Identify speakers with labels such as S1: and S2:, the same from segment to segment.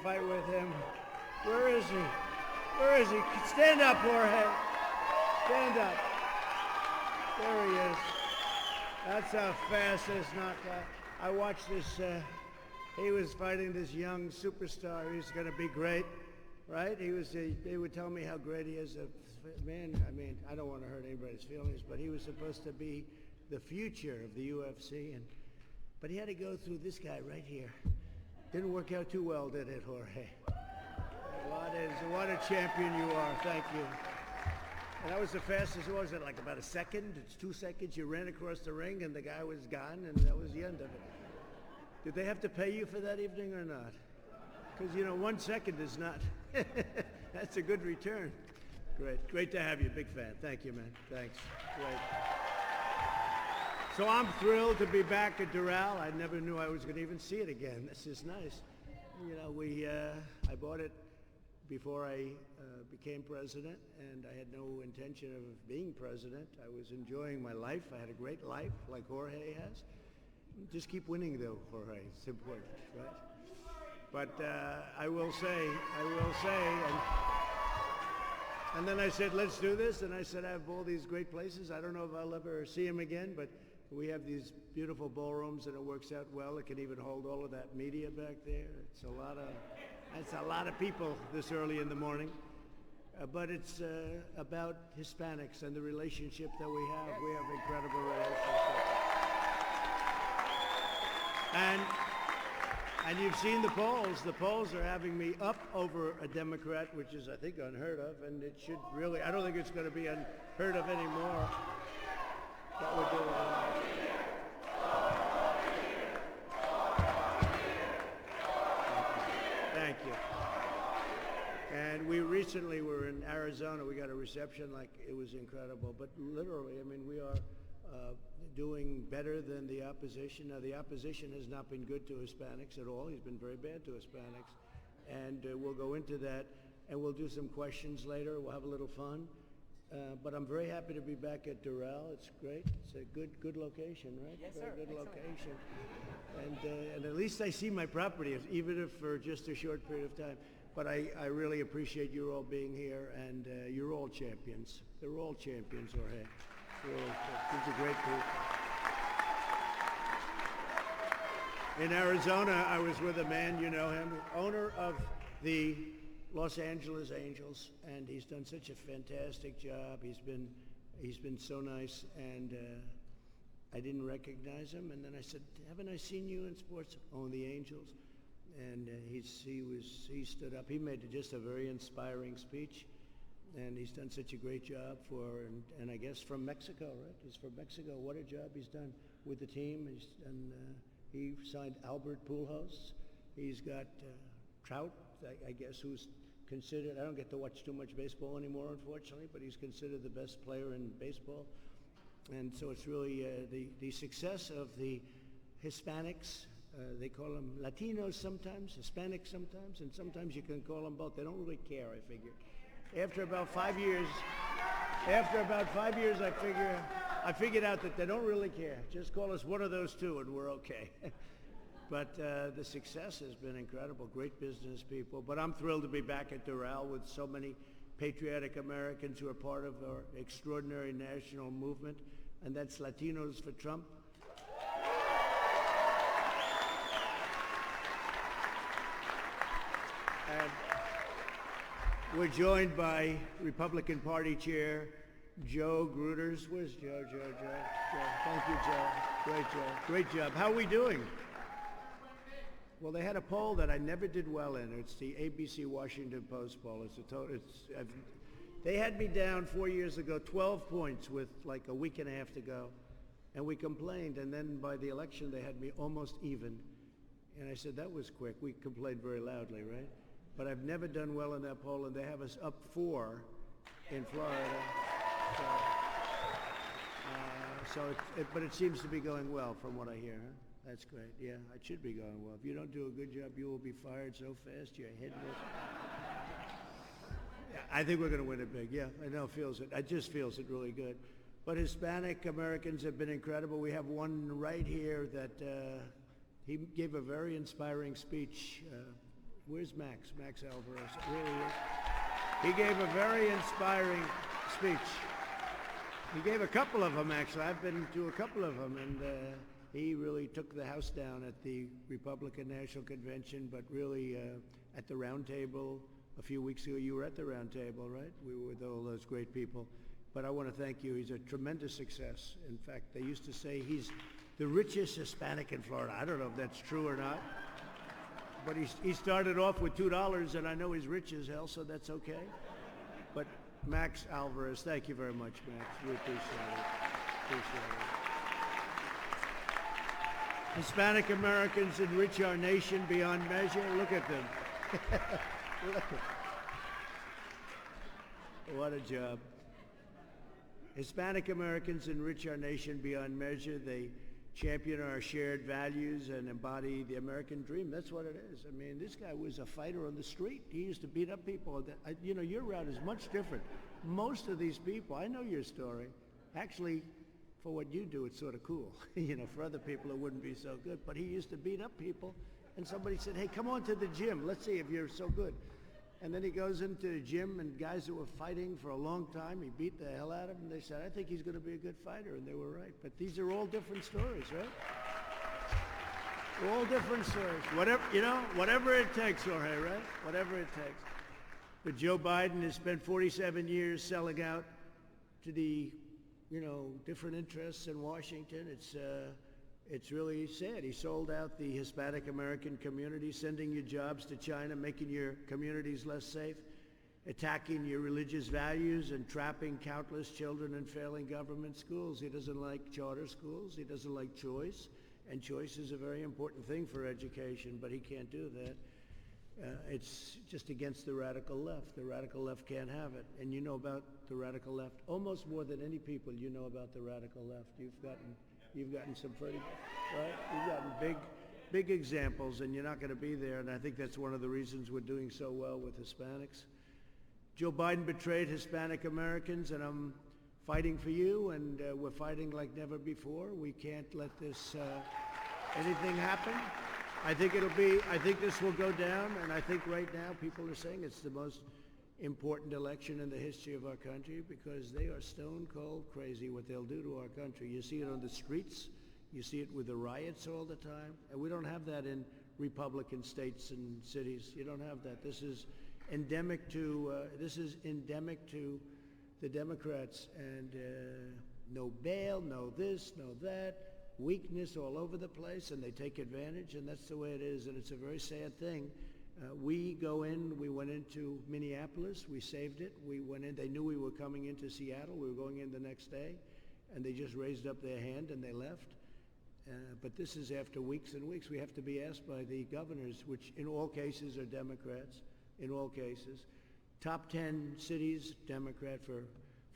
S1: fight with him. Where is he? Where is he? Stand up, Jorge. Stand up. There he is. That's a fastest knockout. I watched this. He was fighting this young superstar. He's going to be great, right? They would tell me how great he is. Man, I mean, I don't want to hurt anybody's feelings, but he was supposed to be the future of the UFC, but he had to go through this guy right here. Didn't work out too well, did it, Jorge? What a champion you are. Thank you. And that was the fastest. What was it, like about a second? It's 2 seconds. You ran across the ring, and the guy was gone, and that was the end of it. Did they have to pay you for that evening or not? Because, 1 second is not. That's a good return. Great to have you. Big fan. Thank you, man. Thanks. Great. So I'm thrilled to be back at Doral. I never knew I was going to even see it again. This is nice. I bought it before I became president, and I had no intention of being president. I was enjoying my life. I had a great life, like Jorge has. Just keep winning, though, Jorge. It's important, right? But I will say, and then I said, let's do this. And I said, I have all these great places. I don't know if I'll ever see him again, but we have these beautiful ballrooms, and it works out well. It can even hold all of that media back there. That's a lot of people this early in the morning. But it's about Hispanics and the relationship that we have. We have incredible relationships. And you've seen the polls. The polls are having me up over a Democrat, which is, I think, unheard of. And it should really, I don't think it's going to be unheard of anymore. What we're doing. Thank you. And we recently were in Arizona. We got a reception like it was incredible. But literally, I mean, we are doing better than the opposition. Now, the opposition has not been good to Hispanics at all. He's been very bad to Hispanics. And we'll go into that, and we'll do some questions later. We'll have a little fun. But I'm very happy to be back at Doral. It's great. It's a good location, right?
S2: Yes,
S1: very
S2: sir.
S1: Good
S2: Excellent.
S1: Location. And at least I see my property, even if for just a short period of time. But I really appreciate you all being here, and you're all champions. They're all champions, Jorge. These are great people. In Arizona, I was with a man, you know him, owner of the Los Angeles Angels, and he's done such a fantastic job. He's been so nice, and I didn't recognize him. And then I said, "Haven't I seen you in sports?" "Oh, the Angels." And he stood up. He made just a very inspiring speech, and he's done such a great job and I guess from Mexico, right? He's from Mexico. What a job he's done with the team. He signed Albert Pujols. He's got Trout, I guess, who's considered, I don't get to watch too much baseball anymore, unfortunately, but he's considered the best player in baseball. And so it's really the success of the Hispanics. They call them Latinos sometimes, Hispanics sometimes, and sometimes you can call them both. They don't really care, I figure. After about 5 years, I figured out that they don't really care. Just call us one of those two and we're okay. But the success has been incredible. Great business people. But I'm thrilled to be back at Doral with so many patriotic Americans who are part of our extraordinary national movement, and that's Latinos for Trump. And we're joined by Republican Party Chair Joe Gruters. Where's Joe? Joe. Thank you, Joe. Great job. How are we doing? Well, they had a poll that I never did well in. It's the ABC Washington Post poll. They had me down 4 years ago, 12 points with like a week and a half to go. And we complained, and then by the election, they had me almost even. And I said, that was quick. We complained very loudly, right? But I've never done well in that poll, and they have us up 4 in Florida. But it seems to be going well from what I hear. Huh? That's great. Yeah, it should be going well. If you don't do a good job, you will be fired so fast your head will. Yeah, I think we're going to win it big. Yeah, I know. It just feels it really good. But Hispanic Americans have been incredible. We have one right here that he gave a very inspiring speech Where's Max? Max Alvarez. Really is. He gave a very inspiring speech. He gave a couple of them, actually. I've been to a couple of them, and he really took the house down at the Republican National Convention, but really at the round table a few weeks ago. You were at the round table, right? We were with all those great people. But I want to thank you. He's a tremendous success. In fact, they used to say he's the richest Hispanic in Florida. I don't know if that's true or not. But he started off with $2, and I know he's rich as hell, so that's okay. But Max Alvarez, thank you very much, Max. We appreciate it. Appreciate it. Hispanic Americans enrich our nation beyond measure. Look at them. What a job. Hispanic Americans enrich our nation beyond measure. They champion our shared values and embody the American dream. That's what it is. I mean, this guy was a fighter on the street. He used to beat up people. You know, your route is much different. Most of these people, I know your story. Actually, for what you do, it's sort of cool. You know, for other people, it wouldn't be so good. But he used to beat up people, and somebody said, hey, come on to the gym. Let's see if you're so good. And then he goes into the gym, and guys that were fighting for a long time, he beat the hell out of them. They said, I think he's going to be a good fighter, and they were right. But these are all different stories, right? All different stories. Whatever it takes, Jorge, right? Whatever it takes. But Joe Biden has spent 47 years selling out to the, different interests in Washington. It's really sad. He sold out the Hispanic American community, sending your jobs to China, making your communities less safe, attacking your religious values, and trapping countless children in failing government schools. He doesn't like charter schools. He doesn't like choice. And choice is a very important thing for education, but he can't do that. It's just against the radical left. The radical left can't have it. And you know about the radical left almost more than any people you know about the radical left. You've gotten some pretty, right? You've gotten big examples, and you're not going to be there. And I think that's one of the reasons we're doing so well with Hispanics. Joe Biden betrayed Hispanic Americans, and I'm fighting for you, and we're fighting like never before. We can't let this anything happen. I think this will go down, and I think right now people are saying it's the most important election in the history of our country because they are stone cold crazy what they'll do to our country. You see it on the streets. You see it with the riots all the time. And we don't have that in Republican states and cities. You don't have that. This is endemic to the Democrats. And no bail, no this, no that. Weakness all over the place, and they take advantage, and that's the way it is. And it's a very sad thing. We went into Minneapolis, we saved it, we went in, they knew we were coming into Seattle, we were going in the next day, and they just raised up their hand and they left. But this is after weeks and weeks. We have to be asked by the governors, which in all cases are Democrats, in all cases. Top 10 cities, Democrat for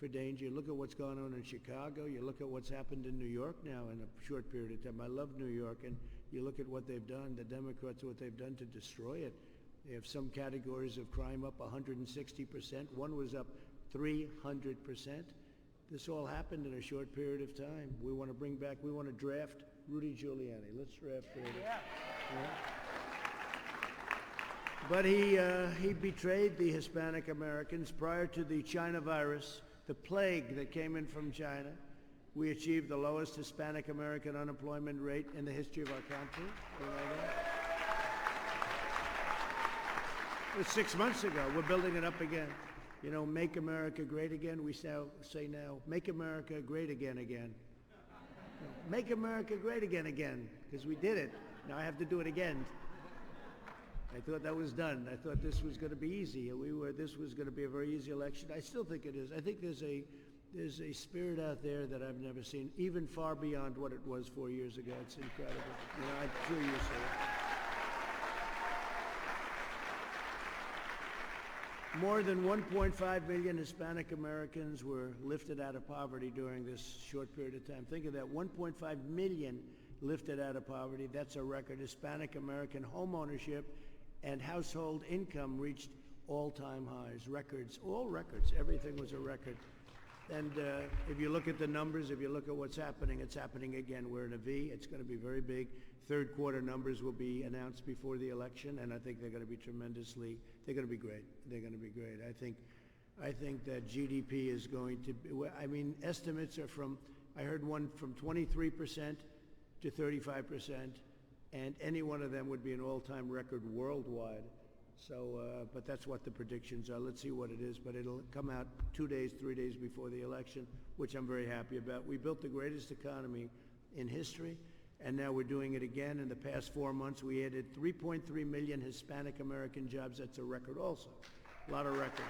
S1: danger. Look at what's going on in Chicago. You look at what's happened in New York now in a short period of time. I love New York, and you look at what they've done, the Democrats, what they've done to destroy it. They have some categories of crime up 160%. One was up 300%. This all happened in a short period of time. We want to draft Rudy Giuliani. Let's draft Rudy. Yeah. But he betrayed the Hispanic Americans. Prior to the China virus, the plague that came in from China, we achieved the lowest Hispanic American unemployment rate in the history of our country. You know that? It was 6 months ago. We're building it up again. Make America great again. We say now, make America great again. Make America great again, because we did it. Now I have to do it again. I thought that was done. I thought this was going to be easy. This was going to be a very easy election. I still think it is. I think there's a spirit out there that I've never seen, even far beyond what it was 4 years ago. It's incredible. I truly say it. More than 1.5 million Hispanic Americans were lifted out of poverty during this short period of time. Think of that, 1.5 million lifted out of poverty. That's a record. Hispanic American home ownership and household income reached all-time highs, records, all records. Everything was a record. And if you look at the numbers, if you look at what's happening, it's happening again. We're in a V. It's going to be very big. third quarter numbers will be announced before the election, and I think they're going to be they're going to be great. They're going to be great. I think that GDP is going to be, I mean, estimates are I heard one from 23% to 35%, and any one of them would be an all-time record worldwide. So, but that's what the predictions are. Let's see what it is, but it'll come out 2 days, 3 days before the election, which I'm very happy about. We built the greatest economy in history, and now we're doing it again. In the past 4 months, we added 3.3 million Hispanic American jobs. That's a record also. A lot of records.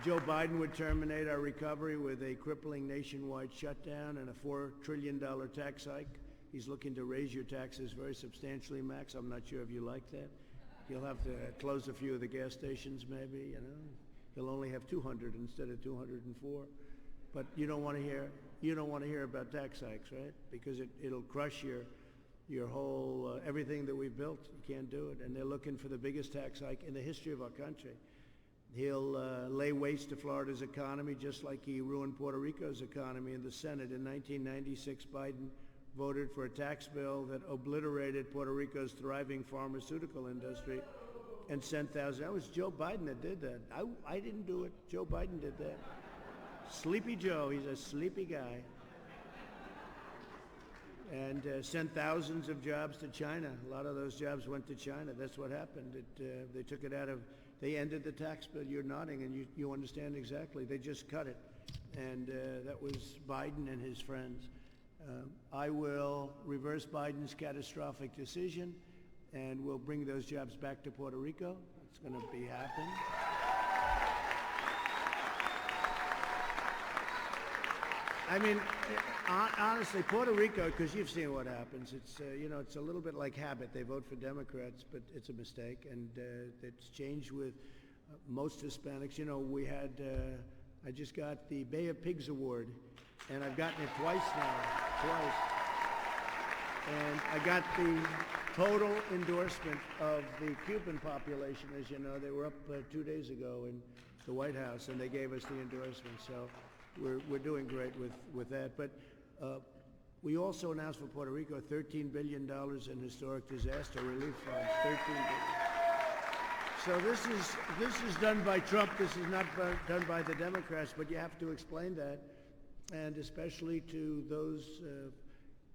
S1: Joe Biden would terminate our recovery with a crippling nationwide shutdown and a $4 trillion tax hike. He's looking to raise your taxes very substantially, Max. I'm not sure if you like that. He'll have to close a few of the gas stations, maybe, you know. He'll only have 200 instead of 204. But you don't want to hear about tax hikes, right? Because it'll crush your whole everything that we've built. You can't do it. And they're looking for the biggest tax hike in the history of our country. He'll lay waste to Florida's economy just like he ruined Puerto Rico's economy in the Senate. In 1996, Biden voted for a tax bill that obliterated Puerto Rico's thriving pharmaceutical industry and sent thousands. That was Joe Biden that did that. I didn't do it. Joe Biden did that. Sleepy Joe, he's a sleepy guy. And sent thousands of jobs to China. A lot of those jobs went to China. That's what happened. They took it out of, they ended the tax bill. You're nodding and you understand exactly. They just cut it. And that was Biden and his friends. I will reverse Biden's catastrophic decision, and we'll bring those jobs back to Puerto Rico. It's going to be happening. I mean, honestly, Puerto Rico, because you've seen what happens. It's it's a little bit like habit. They vote for Democrats, but it's a mistake, and it's changed with most Hispanics. You know, we had. I just got the Bay of Pigs Award, and I've gotten it twice now. And I got the total endorsement of the Cuban population. As you know, they were up 2 days ago in the White House, and they gave us the endorsement. So we're doing great with that. But we also announced for Puerto Rico $13 billion in historic disaster relief funds. $13 billion. So this is done by Trump. This is not done by the Democrats. But you have to explain that. And especially to those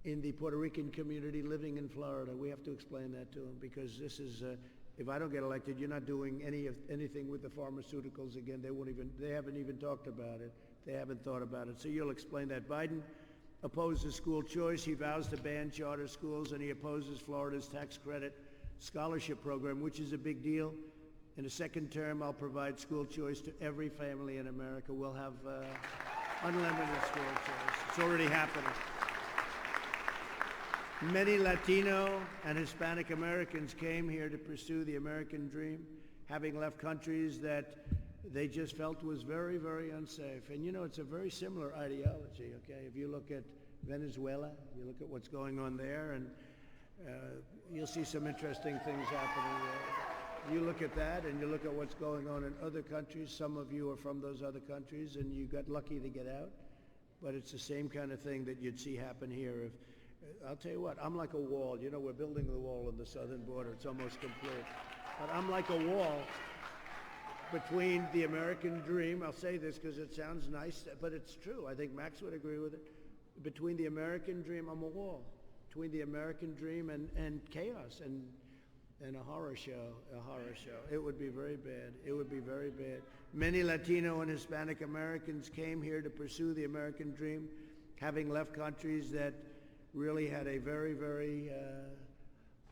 S1: in the Puerto Rican community living in Florida. We have to explain that to them, because this is, if I don't get elected, you're not doing anything with the pharmaceuticals again. They haven't even talked about it. They haven't thought about it. So you'll explain that. Biden opposes school choice. He vows to ban charter schools, and he opposes Florida's tax credit scholarship program, which is a big deal. In the second term, I'll provide school choice to every family in America. We'll have unlimited school choice. It's already happening. Many Latino and Hispanic Americans came here to pursue the American dream, having left countries that they just felt was very, very unsafe. And you know, it's a very similar ideology, okay? If you look at Venezuela, you look at what's going on there, and you'll see some interesting things happening there. You look at that, and you look at what's going on in other countries. Some of you are from those other countries, and you got lucky to get out. But it's the same kind of thing that you'd see happen here. I'll tell you what, I'm like a wall. You know, we're building the wall on the southern border. It's almost complete. But I'm like a wall between the American dream. I'll say this because it sounds nice, but it's true. I think Max would agree with it. Between the American dream, I'm a wall. Between the American dream and chaos and a horror show. It would be very bad. It would be very bad. Many Latino and Hispanic Americans came here to pursue the American dream, having left countries that really had a very, very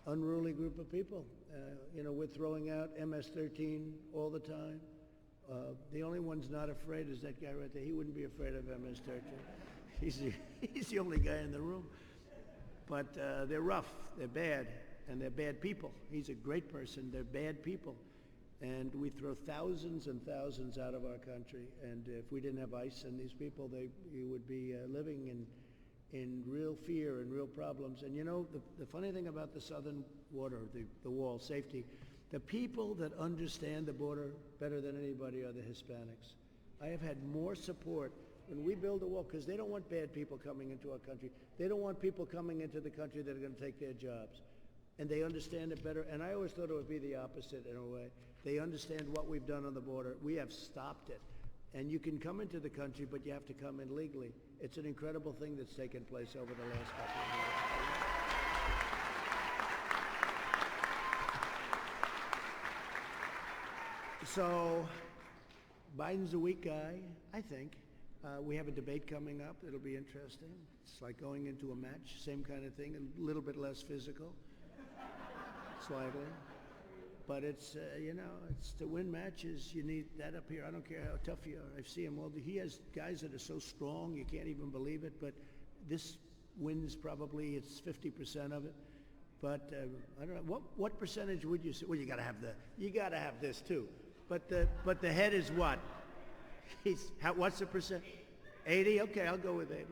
S1: unruly group of people. You know, we're throwing out MS-13 all the time. The only one's not afraid is that guy right there. He wouldn't be afraid of MS-13. He's the only guy in the room. But they're rough, they're bad, and they're bad people. He's a great person. They're bad people. And we throw thousands and thousands out of our country. And if we didn't have ICE and these people, you would be living in real fear and real problems. And you know, the funny thing about the southern border, the wall, safety, the people that understand the border better than anybody are the Hispanics. I have had more support when we build a wall, because they don't want bad people coming into our country. They don't want people coming into the country that are going to take their jobs. And they understand it better. And I always thought it would be the opposite in a way. They understand what we've done on the border. We have stopped it. And you can come into the country, but you have to come in legally. It's an incredible thing that's taken place over the last couple of years. So Biden's a weak guy, I think. We have a debate coming up. It'll be interesting. It's like going into a match, same kind of thing, a little bit less physical, slightly. But it's, it's to win matches, you need that up here. I don't care how tough you are. I see him all. He has guys that are so strong, you can't even believe it. But this wins probably, it's 50% of it. But I don't know, what percentage would you say? Well, you got to have this too. But the head is what? What's the percent? 80? Okay, I'll go with 80.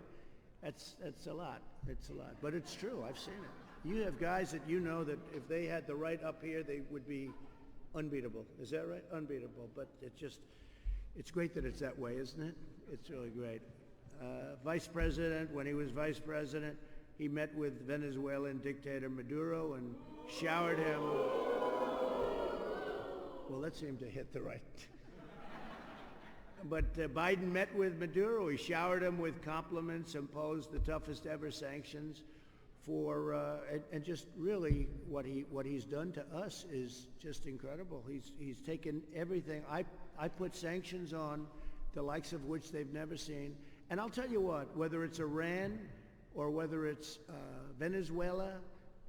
S1: That's a lot. It's a lot. But it's true. I've seen it. You have guys that you know that if they had the right up here, they would be unbeatable. Is that right? Unbeatable. But it's great that it's that way, isn't it? It's really great. Vice President, when he was Vice President, he met with Venezuelan dictator Maduro and showered him. Well, that seemed to hit the right. But Biden met with Maduro. He showered him with compliments, imposed the toughest ever sanctions and just really what he's done to us is just incredible. He's taken everything. I put sanctions on the likes of which they've never seen. And I'll tell you what, whether it's Iran or whether it's Venezuela,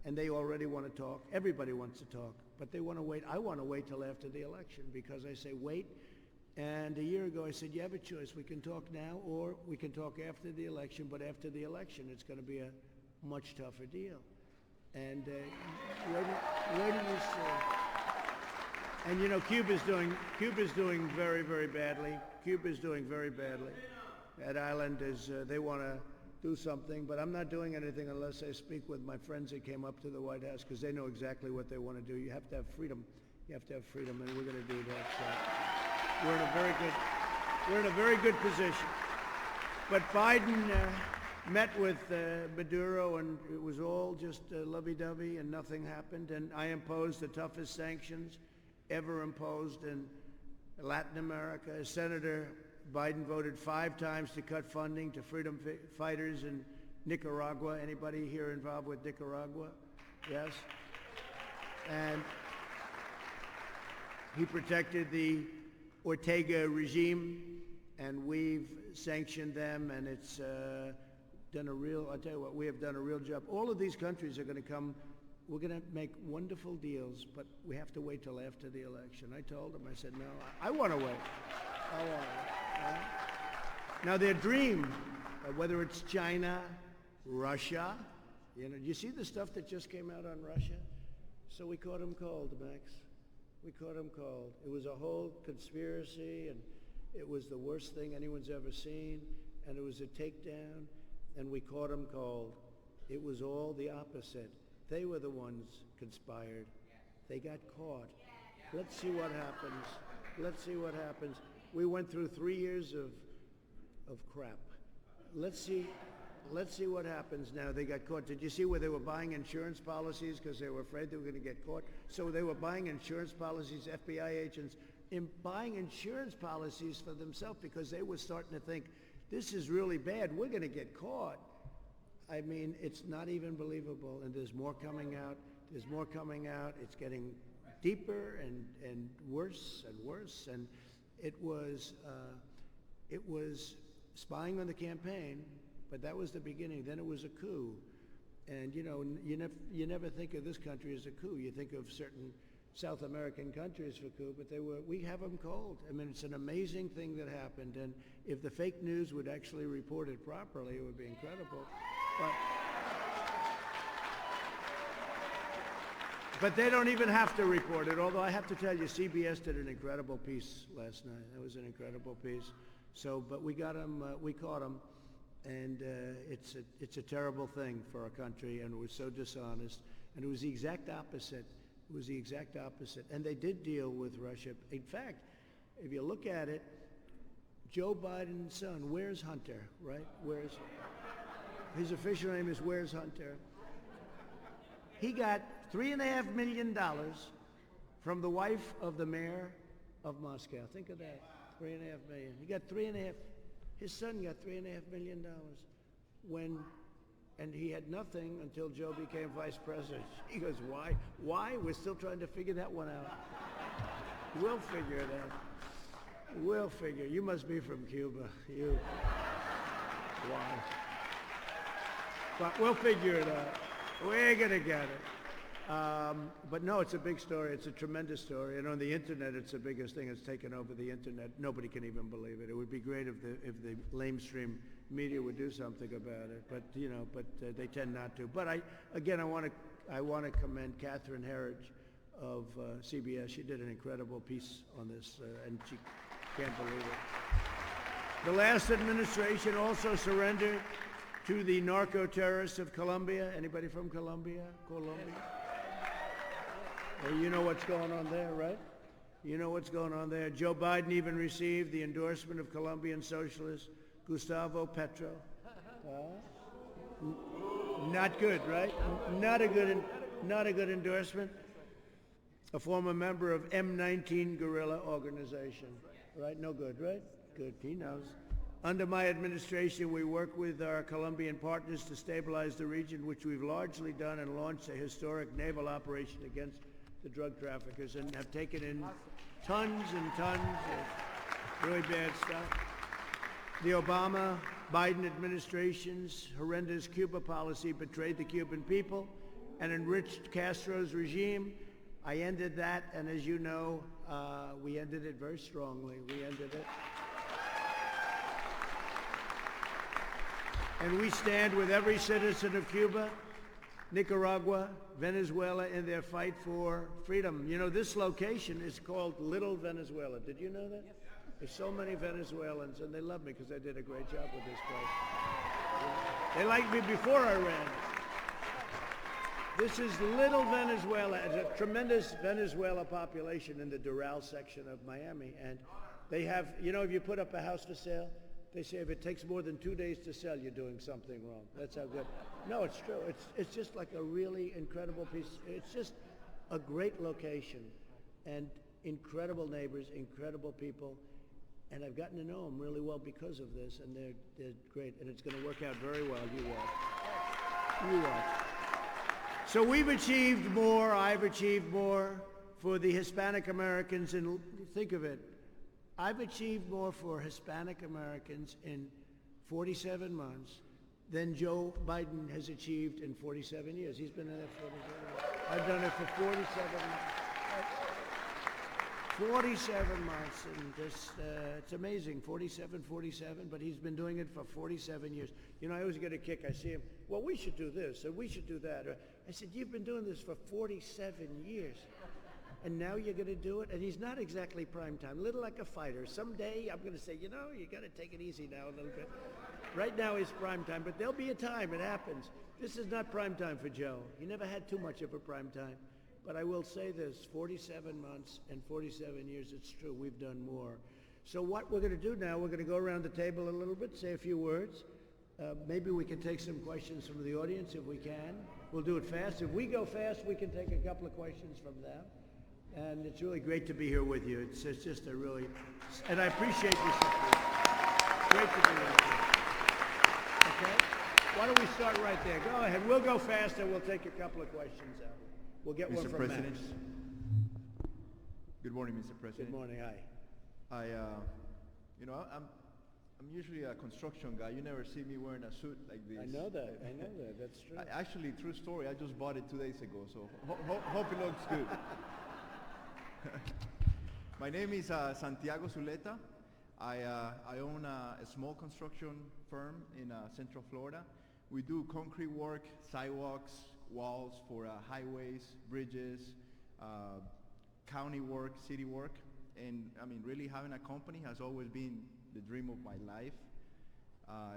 S1: and they already want to talk. Everybody wants to talk, but they want to wait. I want to wait till after the election because I say wait. And a year ago I said, you have a choice. We can talk now or we can talk after the election, but after the election it's going to be a much tougher deal. And where do you see? And Cuba's doing very, very badly. Cuba's doing very badly. That island is, they want to do something, but I'm not doing anything unless I speak with my friends that came up to the White House because they know exactly what they want to do. You have to have freedom. You have to have freedom, and we're going to do that. So we're in a very good position. But Biden met with Maduro, and it was all just lovey-dovey, and nothing happened. And I imposed the toughest sanctions ever imposed in Latin America. As Senator Biden voted 5 times to cut funding to freedom fighters in Nicaragua. Anybody here involved with Nicaragua? Yes. And he protected the Ortega regime, and we've sanctioned them, and it's done a real, I'll tell you what, we have done a real job. All of these countries are going to come. We're going to make wonderful deals, but we have to wait till after the election. I told them, I said, no, I want to wait. I want to wait. Right? Now, their dream, whether it's China, Russia, do you see the stuff that just came out on Russia? So we caught them cold, Max. We caught them cold. It was a whole conspiracy, and it was the worst thing anyone's ever seen, and it was a takedown, and we caught them cold. It was all the opposite. They were the ones conspired. They got caught. Let's see what happens. Let's see what happens. We went through 3 years of crap. Let's see what happens now. They got caught. Did you see where they were buying insurance policies because they were afraid they were going to get caught? So they were buying insurance policies, FBI agents, buying insurance policies for themselves because they were starting to think, this is really bad. We're going to get caught. I mean, it's not even believable. And there's more coming out. There's more coming out. It's getting deeper and worse and worse. And it was spying on the campaign, but that was the beginning. Then it was a coup. And, you never think of this country as a coup. You think of certain South American countries for coup, but we have them cold. I mean, it's an amazing thing that happened. And if the fake news would actually report it properly, it would be incredible. But they don't even have to report it, although I have to tell you, CBS did an incredible piece last night. That was an incredible piece. So, but we got them, we caught them, and it's a terrible thing for our country, and it was so dishonest. And it was the exact opposite. It was the exact opposite. And they did deal with Russia. In fact, if you look at it, Joe Biden's son. Where's Hunter, right? His official name is Where's Hunter. He got $3.5 million from the wife of the mayor of Moscow. Think of that, $3.5 million. He got his son got $3.5 million and he had nothing until Joe became vice president. He goes, why? Why? We're still trying to figure that one out. We'll figure it out. We'll figure. You must be from Cuba. Why? But we'll figure it out. We're going to get it. But no, it's a big story. It's a tremendous story. And on the internet, it's the biggest thing. It's taken over the internet. Nobody can even believe it. It would be great if the lamestream media would do something about it. But they tend not to. But I want to commend Catherine Herridge of CBS. She did an incredible piece on this, and she can't believe it. The last administration also surrendered to the narco-terrorists of Colombia. Anybody from Colombia? Well, you know what's going on there, right? You know what's going on there. Joe Biden even received the endorsement of Colombian socialist Gustavo Petro. Not good, right? Not a good endorsement. A former member of M19 guerrilla organization, right? No good, right? Good, he knows. Under my administration, we work with our Colombian partners to stabilize the region, which we've largely done, and launched a historic naval operation against the drug traffickers and have taken in tons and tons of really bad stuff. The Obama-Biden administration's horrendous Cuba policy betrayed the Cuban people and enriched Castro's regime. I ended that, and as you know, we ended it very strongly. We ended it. And we stand with every citizen of Cuba, Nicaragua, Venezuela in their fight for freedom. You know, this location is called Little Venezuela. Did you know that? Yes. There's so many Venezuelans, and they love me because I did a great job with this place. They liked me before I ran. This is Little Venezuela. It's a tremendous Venezuela population in the Doral section of Miami. And they have, you know, if you put up a house for sale, they say if it takes more than 2 days to sell, you're doing something wrong. That's how good. No, it's true. It's just like a really incredible piece. It's just a great location and incredible neighbors, incredible people. And I've gotten to know them really well because of this, and they're great. And it's going to work out very well. You watch. You watch. So we've achieved more. I've achieved more for the Hispanic Americans. And think of it. I've achieved more for Hispanic Americans in 47 months than Joe Biden has achieved in 47 years. He's been in there 47 years. I've done it for 47 months. 47 months, and just, it's amazing, 47, but he's been doing it for 47 years. You know, I always get a kick. I see him, well, we should do this, and we should do that. I said, you've been doing this for 47 years. And now you're going to do it? And he's not exactly prime time, a little like a fighter. Someday I'm going to say, you know, you got to take it easy now a little bit. Right now he's prime time, but there'll be a time, it happens. This is not prime time for Joe. He never had too much of a prime time. But I will say this, 47 months and 47 years, it's true, we've done more. So what we're going to do now, we're going to go around the table a little bit, say a few words. Maybe we can take some questions from the audience if we can. We'll do it fast. If we go fast, we can take a couple of questions from them. And it's really great to be here with you. It's just a really, and I appreciate your support. Great to be with you. Okay? Why don't we start right there? Go ahead. We'll go fast and we'll take a couple of questions out. We'll get one
S2: Mr.
S1: from
S2: President.
S1: Max.
S2: Good morning, Mr. President.
S1: Good morning. Hi.
S2: I'm usually a construction guy. You never see me wearing a suit like this.
S1: I know that. That's true.
S2: Actually, true story. I just bought it 2 days ago, so hope it looks good. My name is Santiago Zuleta. I own a small construction firm in Central Florida. We do concrete work, sidewalks, walls for highways, bridges, county work, city work. And I mean, really having a company has always been the dream of my life,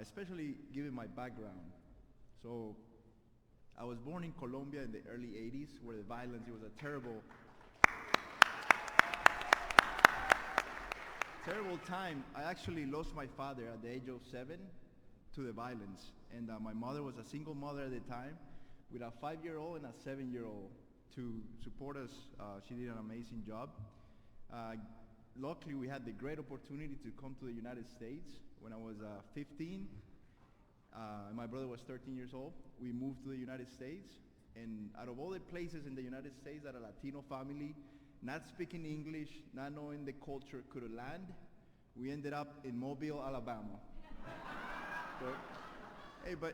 S2: especially given my background. So I was born in Colombia in the early 80s, where the violence, it was a terrible terrible time. I actually lost my father at the age of 7 to the violence. And my mother was a single mother at the time with a 5-year-old and a 7-year-old to support us. She did an amazing job. Luckily, we had the great opportunity to come to the United States when I was 15. And my brother was 13 years old. We moved to the United States. And out of all the places in the United States that a Latino family, not speaking English, not knowing the culture, could land, we ended up in Mobile, Alabama. So, hey, but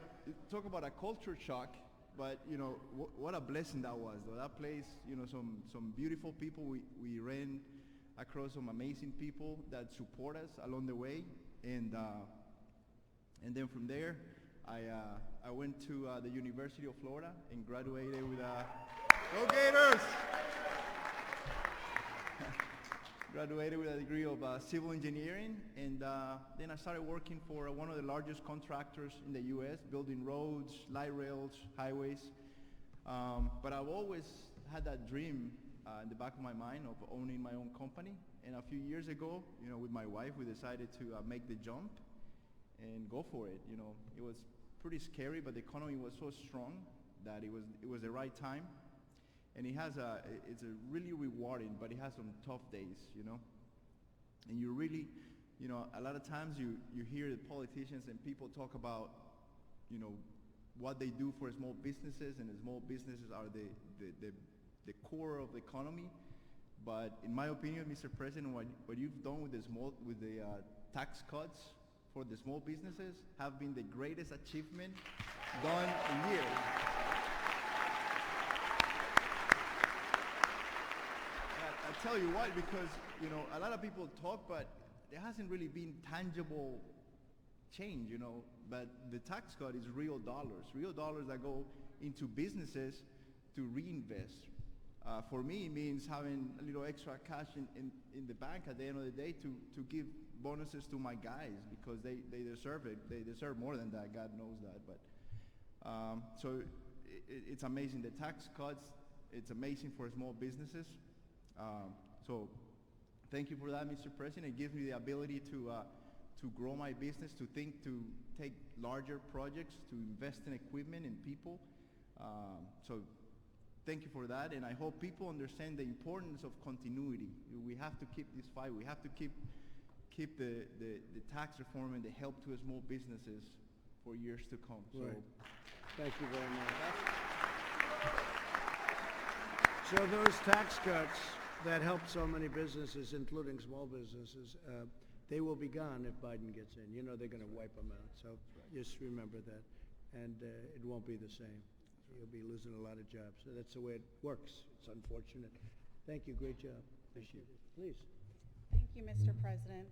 S2: talk about a culture shock. But you know, what a blessing that was, though. That place, you know, some beautiful people. We ran across some amazing people that support us along the way, and then from there, I went to the University of Florida and graduated with Go Gators! Graduated with a degree of civil engineering, and then I started working for one of the largest contractors in the U.S., building roads, light rails, highways. But I've always had that dream in the back of my mind of owning my own company. And a few years ago, you know, with my wife, we decided to make the jump and go for it. You know, it was pretty scary, but the economy was so strong that it was the right time. And it's a really rewarding, but it has some tough days, you know. And you really, you know, a lot of times you hear the politicians and people talk about, you know, what they do for small businesses, and the small businesses are the core of the economy. But in my opinion, Mr. President, what you've done with the tax cuts for the small businesses have been the greatest achievement done in years. I tell you why, because you know a lot of people talk, but there hasn't really been tangible change, you know. But the tax cut is real dollars that go into businesses to reinvest. For me, it means having a little extra cash in the bank at the end of the day to give bonuses to my guys, because they deserve it. They deserve more than that. God knows that. But so it's amazing. The tax cuts, it's amazing for small businesses. So thank you for that, Mr. President. It gives me the ability to grow my business, to take larger projects, to invest in equipment and people. So thank you for that, and I hope people understand the importance of continuity. We have to keep this fight. We have to keep the tax reform and the help to small businesses for years to come.
S1: Right.
S2: So
S1: thank you very much. So those tax cuts that help so many businesses, including small businesses, they will be gone if Biden gets in. You know they're going to wipe them out. So just remember that, and it won't be the same. You'll be losing a lot of jobs. So that's the way it works. It's unfortunate. Thank you. Great job. Appreciate it. Please.
S3: Thank you, Mr. President,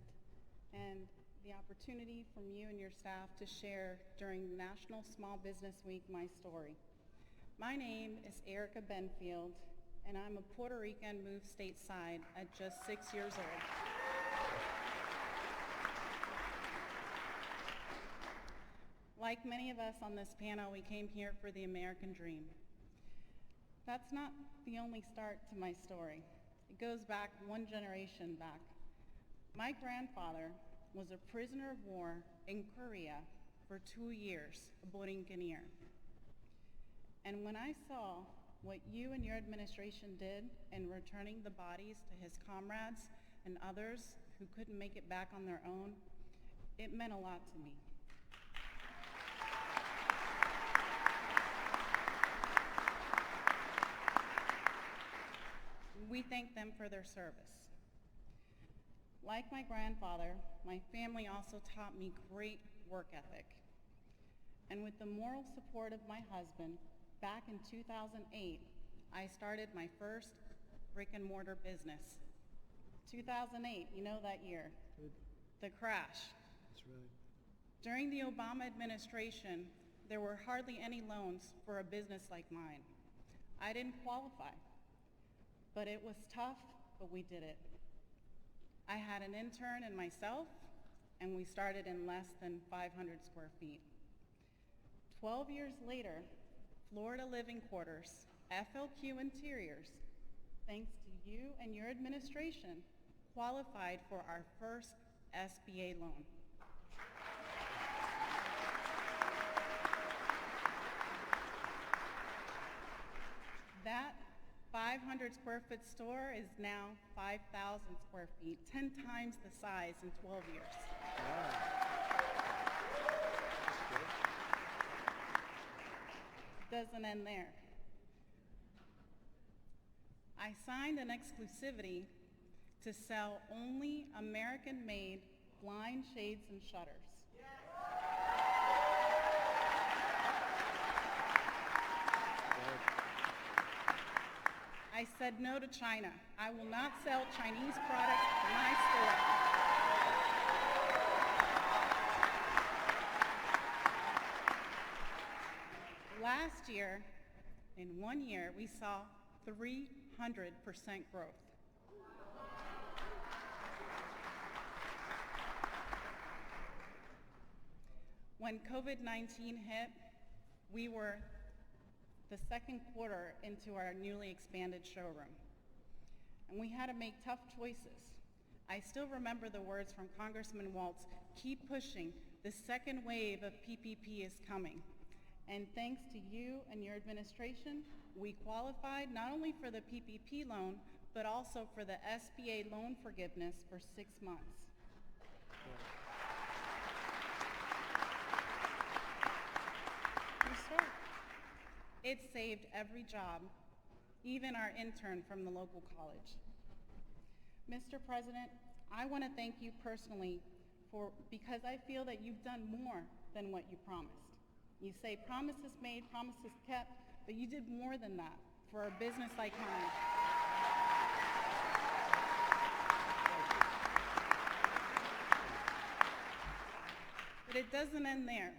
S3: and the opportunity from you and your staff to share during National Small Business Week my story. My name is Erica Benfield, and I'm a Puerto Rican moved stateside at just 6 years old. Like many of us on this panel, we came here for the American dream. That's not the only start to my story. It goes back one generation back. My grandfather was a prisoner of war in Korea for 2 years, a Borinquenier. And when I saw what you and your administration did in returning the bodies to his comrades and others who couldn't make it back on their own, it meant a lot to me. We thank them for their service. Like my grandfather, my family also taught me great work ethic. And with the moral support of my husband, back in 2008, I started my first brick and mortar business. 2008, you know that year, the crash.
S1: That's right.
S3: During the Obama administration, there were hardly any loans for a business like mine. I didn't qualify, but it was tough, but we did it. I had an intern and myself, and we started in less than 500 square feet. 12 years later, Florida Living Quarters, FLQ Interiors, thanks to you and your administration, qualified for our first SBA loan. That 500 square foot store is now 5,000 square feet, 10 times the size in 12 years. Doesn't end there. I signed an exclusivity to sell only American-made blind shades and shutters. I said no to China. I will not sell Chinese products in my store. Last year, in 1 year, we saw 300% growth. When COVID-19 hit, we were the second quarter into our newly expanded showroom, and we had to make tough choices. I still remember the words from Congressman Waltz, "Keep pushing, the second wave of PPP is coming." And thanks to you and your administration, we qualified not only for the PPP loan, but also for the SBA loan forgiveness for 6 months. It saved every job, even our intern from the local college. Mr. President, I want to thank you personally because I feel that you've done more than what you promised. You say promises made, promises kept, but you did more than that for a business like mine. But it doesn't end there.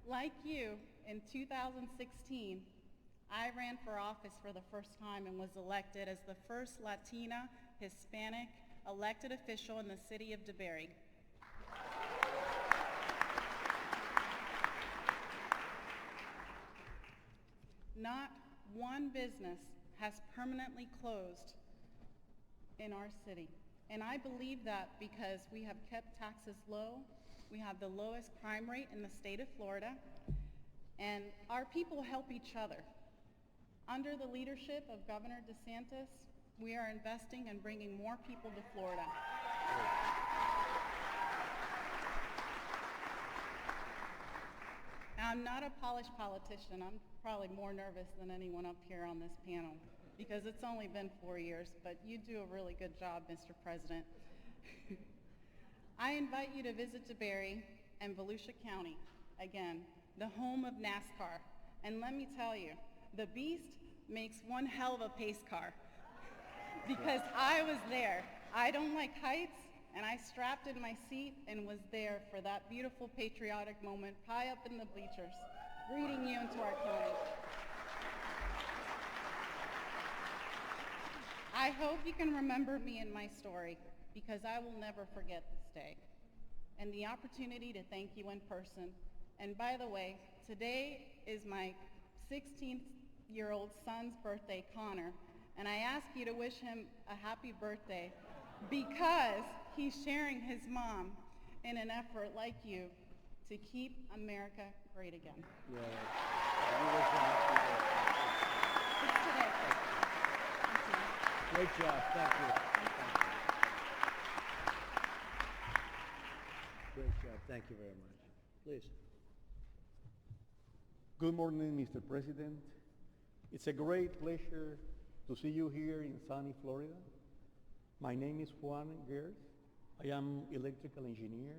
S3: Like you, in 2016, I ran for office for the first time and was elected as the first Latina, Hispanic elected official in the city of DeBerry. Not one business has permanently closed in our city. And I believe that because we have kept taxes low, we have the lowest crime rate in the state of Florida, and our people help each other. Under the leadership of Governor DeSantis, we are investing and bringing more people to Florida. Now, I'm not a polished politician. I'm probably more nervous than anyone up here on this panel because it's only been 4 years, but you do a really good job, Mr. President. I invite you to visit DeBerry and Volusia County, again, the home of NASCAR. And let me tell you, the Beast makes one hell of a pace car because I was there. I don't like heights, and I strapped in my seat and was there for that beautiful patriotic moment high up in the bleachers, greeting you into our county. I hope you can remember me and my story because I will never forget this day and the opportunity to thank you in person. And by the way, today is my 16-year-old son's birthday, Connor, and I ask you to wish him a happy birthday because he's sharing his mom in an effort like you to keep America great again.
S1: Yeah.
S3: It's today.
S1: Great job. Thank you. Great job. Thank you very much. Please.
S4: Good morning, Mr. President. It's a great pleasure to see you here in sunny Florida. My name is Juan Gers. I am electrical engineer.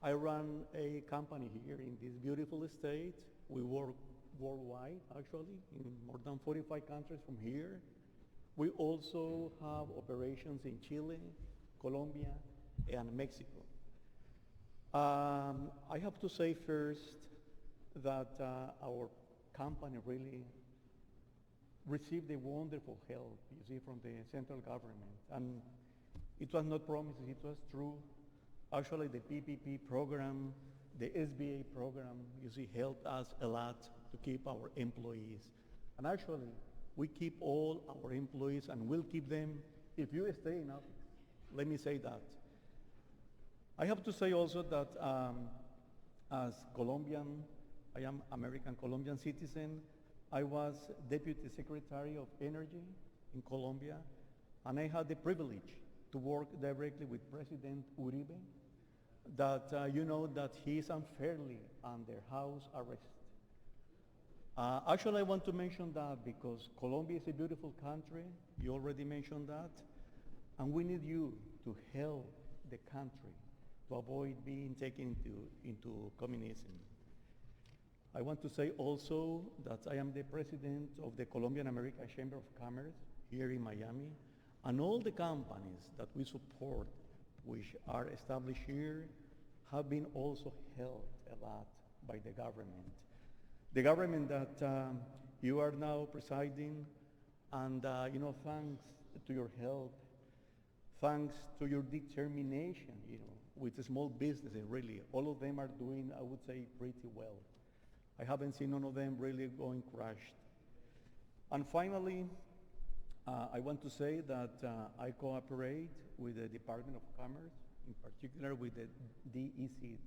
S4: I run a company here in this beautiful state. We work worldwide, actually, in more than 45 countries from here. We also have operations in Chile, Colombia, and Mexico. I have to say first that our company really received a wonderful help, you see, from the central government. And it was not promises, it was true. Actually, the PPP program, the SBA program, you see, helped us a lot to keep our employees. And actually, We keep all our employees and we'll keep them if you stay in office. Let me say that. I have to say also that as Colombian, I am American Colombian citizen. I was Deputy Secretary of Energy in Colombia, and I had the privilege to work directly with President Uribe, that you know that he is unfairly under house arrest. Actually, I want to mention that because Colombia is a beautiful country. You already mentioned that. And we need you to help the country to avoid being taken into communism. I want to say also that I am the president of the Colombian American Chamber of Commerce here in Miami, and all the companies that we support, which are established here, have been also helped a lot by the government. The government that you are now presiding, and you know, thanks to your help, thanks to your determination, you know, with the small businesses, really, all of them are doing, I would say, pretty well. I haven't seen none of them really going crashed. And finally, I want to say that I cooperate with the Department of Commerce, in particular with the DEC,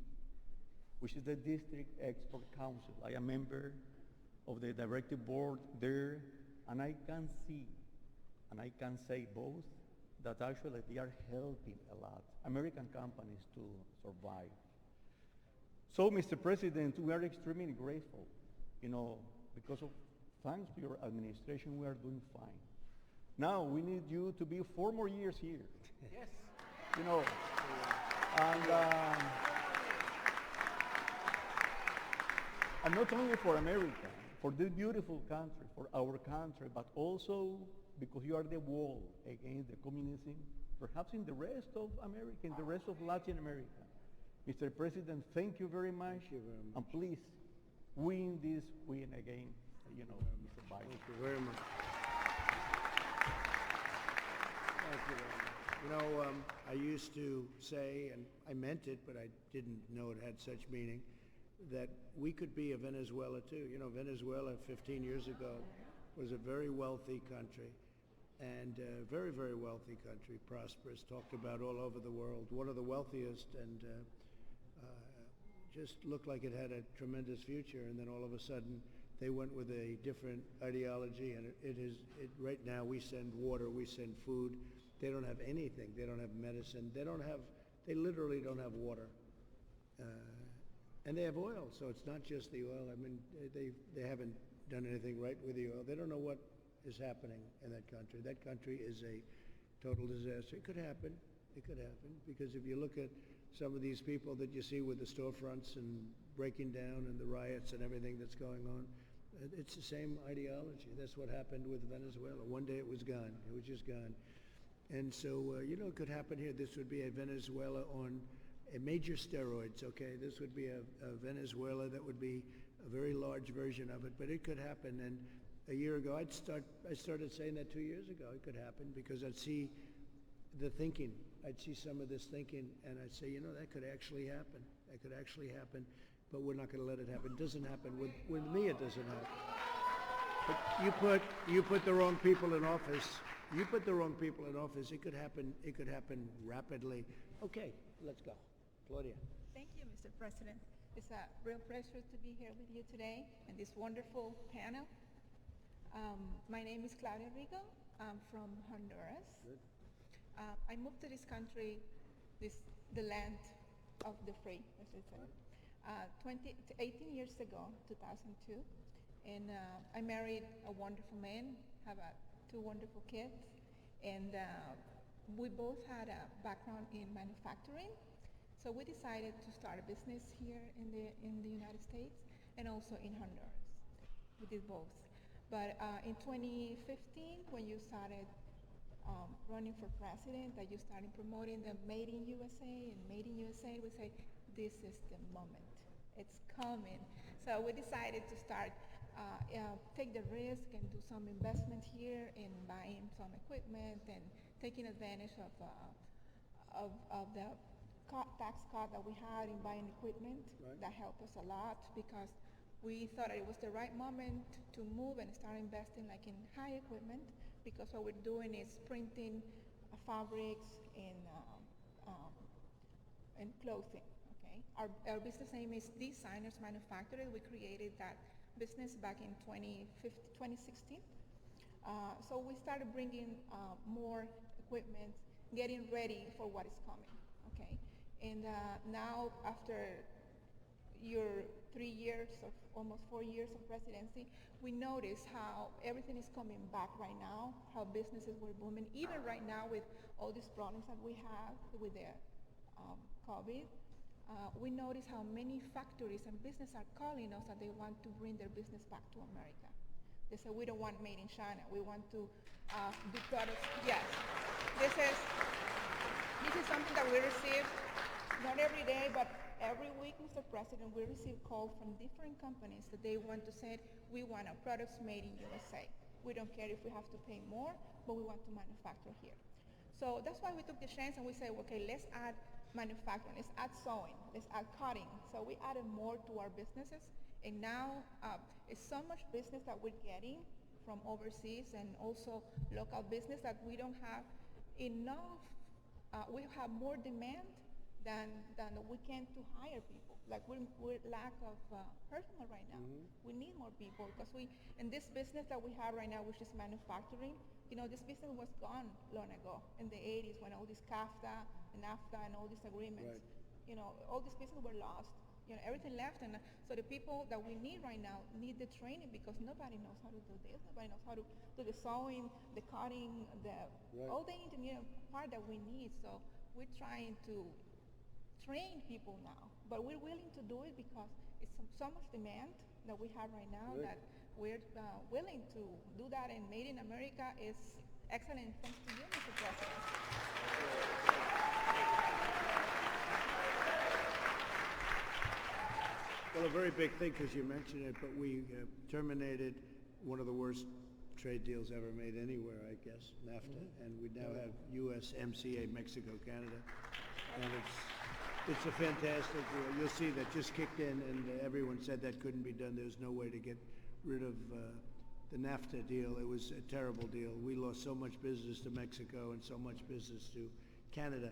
S4: which is the District Export Council. I am a member of the directive board there, and I can see, and I can say both, that actually they are helping a lot American companies to survive. So, Mr. President, we are extremely grateful, you know, because of, thanks to your administration, we are doing fine. Now, we need you to be 4 more years here.
S1: Yes.
S4: You know, and not only for America, for this beautiful country, for our country, but also because you are the wall against the communism, perhaps in the rest of America, in the rest of Latin America. Mr. President, thank you very much.
S1: Thank you very much.
S4: And please, win this win again, you know, Mr. Biden.
S1: Thank you very much. Thank you very much. You know, I used to say, and I meant it, but I didn't know it had such meaning, that we could be a Venezuela too. You know, Venezuela 15 years ago was a very wealthy country, and a very, very wealthy country, prosperous, talked about all over the world, one of the wealthiest, and just looked like it had a tremendous future. And then all of a sudden, they went with a different ideology, and right now we send water, we send food. They don't have anything. They don't have medicine. They literally don't have water. And they have oil, so it's not just the oil. I mean, they haven't done anything right with the oil. They don't know what is happening in that country. That country is a total disaster. It could happen. It could happen, because if you look at some of these people that you see with the storefronts and breaking down and the riots and everything that's going on, it's the same ideology. That's what happened with Venezuela. One day it was gone. It was just gone. And so, you know, it could happen here. This would be a Venezuela on a major steroids, okay? This would be a Venezuela that would be a very large version of it, but it could happen. And a year ago, I started saying that 2 years ago. It could happen because I'd see the thinking. I'd see some of this thinking, and I'd say, you know, that could actually happen. That could actually happen, but we're not going to let it happen. It doesn't happen. With me, it doesn't happen. But you put the wrong people in office. You put the wrong people in office. It could happen. It could happen rapidly. Okay, let's go. Claudia.
S5: Thank you, Mr. President. It's a real pleasure to be here with you today and this wonderful panel. My name is Claudia Rigo. I'm from Honduras.
S1: Good.
S5: I moved to this country, the land of the free, as I said, 18 years ago, 2002. And I married a wonderful man, have 2 wonderful kids, and we both had a background in manufacturing. So we decided to start a business here in the United States and also in Honduras. We did both. But in 2015, when you started running for president, that you started promoting the Made in USA and Made in USA, we say, this is the moment. It's coming. So we decided to start, take the risk and do some investment here in buying some equipment and taking advantage of the tax cut that we had in buying equipment.
S1: Right.
S5: That helped us a lot because We thought it was the right moment to move and start investing like in high equipment, because what we're doing is printing fabrics and clothing. Okay, our business name is Designers Manufacturer. We created that business back in 2016. So we started bringing more equipment, getting ready for what is coming. Okay, and now after your 3 years of almost 4 years of presidency, we notice how everything is coming back right now, how businesses were booming, even right now with all these problems that we have with the COVID. We notice how many factories and businesses are calling us that they want to bring their business back to America. They say, we don't want made in China. We want to do products. Yes, this is something that we receive, not every day, but every week, Mr. President, we receive calls from different companies that they want to say, we want our products made in USA. We don't care if we have to pay more, but we want to manufacture here. So that's why we took the chance and we said, okay, let's add manufacturing, let's add sewing, let's add cutting. So we added more to our businesses, and now it's so much business that we're getting from overseas and also local business that we don't have enough, we have more demand than we can to hire people. Like we're lack of personnel right now. We need more people because in this business that we have right now, which is manufacturing, this business was gone long ago in the 80s when all this CAFTA and NAFTA and all these agreements,
S1: Right.
S5: All these businesses were lost. Everything left, and so the people that we need right now need the training because nobody knows how to do this. Nobody knows how to do the sewing, the cutting, all the engineering part that we need. So we're trying to train people now, but we're willing to do it because it's so much demand that we have right now that we're willing to do that, and Made in America is excellent thanks to you, Mr. President.
S1: Well, a very big thing, because you mentioned it, but we terminated one of the worst trade deals ever made anywhere, I guess, NAFTA, and we now have USMCA, Mexico, Canada, and it's a fantastic deal. You'll see that just kicked in, and everyone said that couldn't be done. There's no way to get rid of the NAFTA deal. It was a terrible deal. We lost so much business to Mexico and so much business to Canada,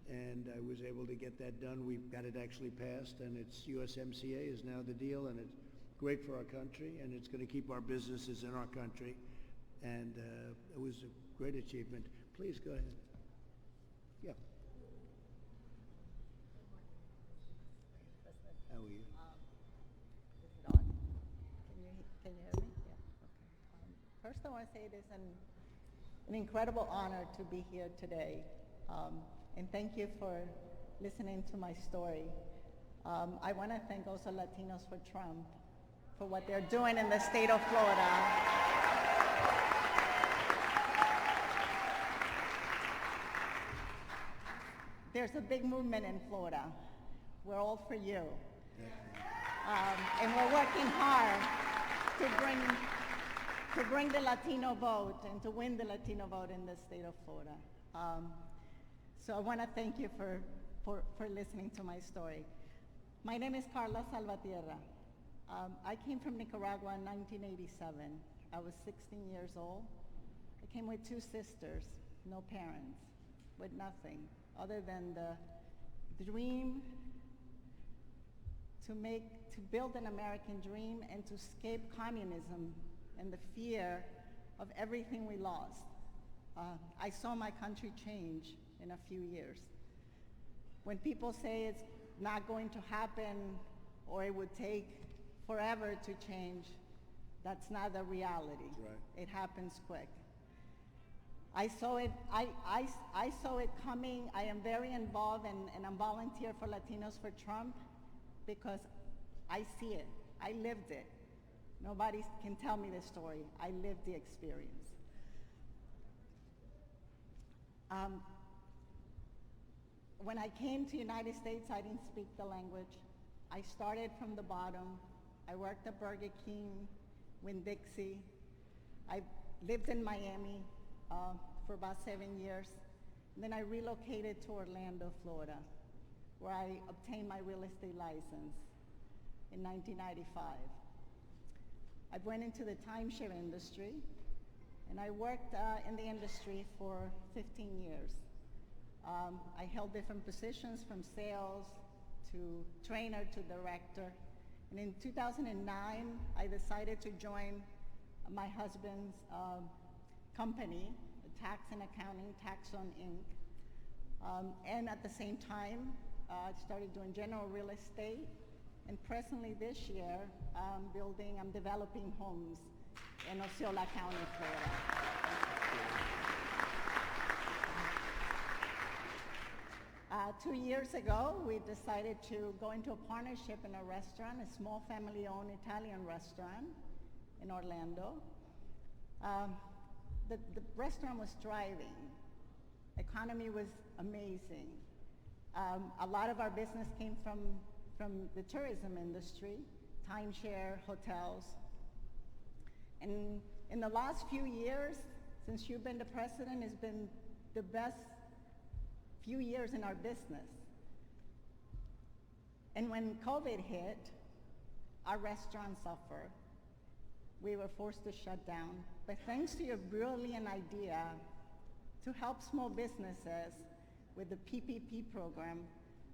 S1: and I was able to get that done. We got it actually passed, and it's USMCA is now the deal, and it's great for our country, and it's going to keep our businesses in our country, and it was a great achievement. Please go ahead. Yeah. How are you?
S6: Is it on? Can you hear me? Yeah. Okay. First, I want to say it is an incredible honor to be here today, and thank you for listening to my story. I want to thank also Latinos for Trump for what they're doing in the state of Florida. There's a big movement in Florida. We're all for you. And we're working hard to bring the Latino vote and to win the Latino vote in the state of Florida. So I want to thank you for listening to my story. My name is Carla Salvatierra. I came from Nicaragua in 1987. I was 16 years old. I came with 2 sisters, no parents, with nothing other than the dream to build an American dream and to escape communism and the fear of everything we lost. I saw my country change in a few years. When people say it's not going to happen or it would take forever to change, that's not the reality.
S1: Right.
S6: It happens quick. I saw it coming. I am very involved and I'm volunteer for Latinos for Trump because I see it. I lived it. Nobody can tell me the story. I lived the experience. When I came to the United States, I didn't speak the language. I started from the bottom. I worked at Burger King, Winn-Dixie. I lived in Miami for about 7 years. And then I relocated to Orlando, Florida, where I obtained my real estate license in 1995. I went into the timeshare industry, and I worked in the industry for 15 years. I held different positions from sales to trainer to director. And in 2009, I decided to join my husband's company, Tax and Accounting, Taxon Inc. And at the same time, I started doing general real estate. And presently this year, I'm developing homes in Osceola County, Florida. 2 years ago, we decided to go into a partnership in a restaurant, a small family-owned Italian restaurant in Orlando. The restaurant was thriving. Economy was amazing. A lot of our business came from the tourism industry, timeshare, hotels. And in the last few years, since you've been the president, it's been the best few years in our business. And when COVID hit, our restaurant suffered. We were forced to shut down. But thanks to your brilliant idea to help small businesses with the PPP program,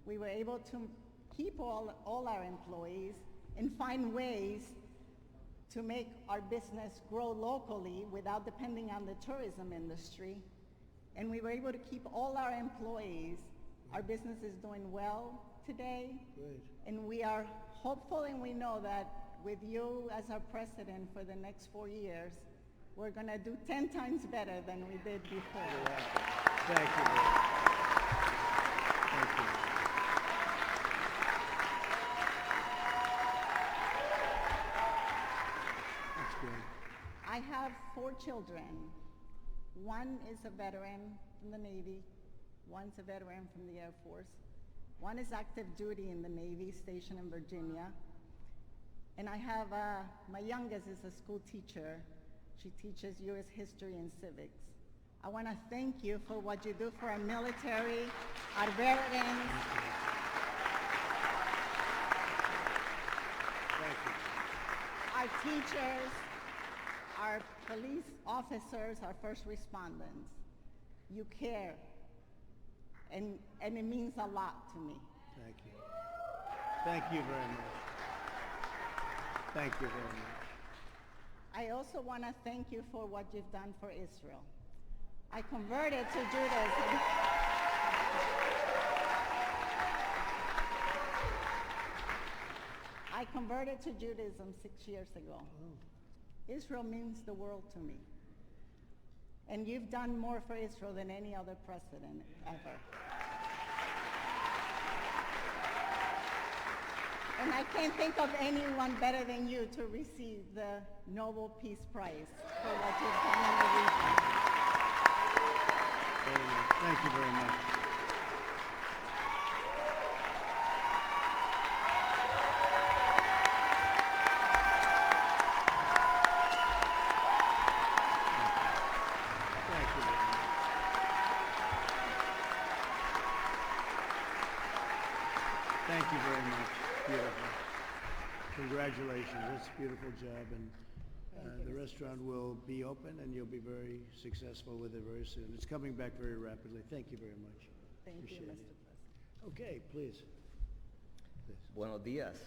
S6: we were able to keep all our employees and find ways to make our business grow locally without depending on the tourism industry. And we were able to keep all our employees. Our business is doing well today.
S1: Good.
S6: And we are hopeful, and we know that with you as our president for the next 4 years, we're going to do 10 times better than we did before.
S1: Thank you. Thank you. That's good.
S6: I have 4 children. One is a veteran from the Navy. One's a veteran from the Air Force. One is active duty in the Navy, stationed in Virginia. And I have, my youngest is a school teacher. She teaches U.S. history and civics. I want to thank you for what you do for our military, our veterans.
S1: Thank you.
S6: Our teachers, our police officers, our first responders. You care, and it means a lot to me.
S1: Thank you. Thank you very much. Thank you very much.
S6: I also want to thank you for what you've done for Israel. I converted to Judaism. I converted to Judaism 6 years ago. Israel means the world to me. And you've done more for Israel than any other president ever. And I can't think of anyone better than you to receive the Nobel Peace Prize for what you've done in the region.
S1: Very much. Thank you very much. Thank you very much. Thank you very much. Beautiful. Congratulations. That's a beautiful job. And the restaurant will be open, and you'll be very successful with it very soon. It's coming back very rapidly. Thank you very much.
S6: Thank you,
S1: Appreciate
S6: Mr.
S1: it.
S6: President.
S1: Okay, please.
S7: Buenos dias.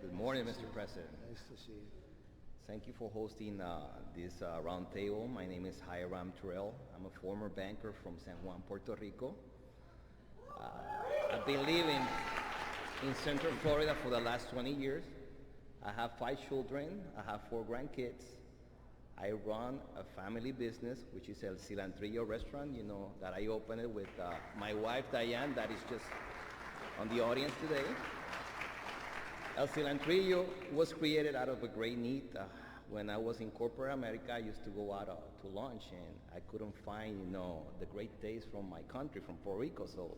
S7: Good morning, Mr. President.
S1: Nice to see you.
S7: Thank you for hosting this round table. My name is Hiram Terrell. I'm a former banker from San Juan, Puerto Rico. I've been living in Central Florida for the last 20 years. I have 5 children. I have 4 grandkids. I run a family business, which is El Cilantrillo restaurant, you know, that I opened it with my wife, Diane, that is just on the audience today. El Cilantrillo was created out of a great need. When I was in corporate America, I used to go out to lunch, and I couldn't find, you know, the great taste from my country, from Puerto Rico. So